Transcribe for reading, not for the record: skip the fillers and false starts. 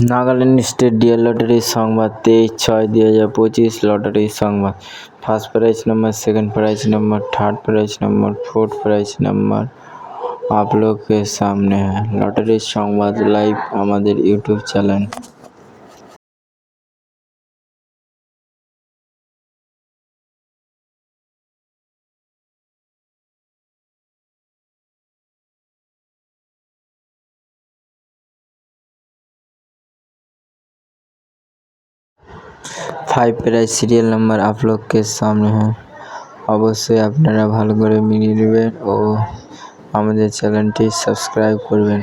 Nagaland state dear lottery संवाद 23/6/2025 lottery Sambad. First prize number, second prize number, third prize number, fourth prize number आप लोग के सामने है। लॉटरी संवाद लाइव हमारे YouTube channel. 5 prize serial number आप लोग के सामने है। অবশ্যই আপনারা ভালো করে মিলিয়ে নেবেন ও আমাদের চ্যানেলটি সাবস্ক্রাইব করবেন।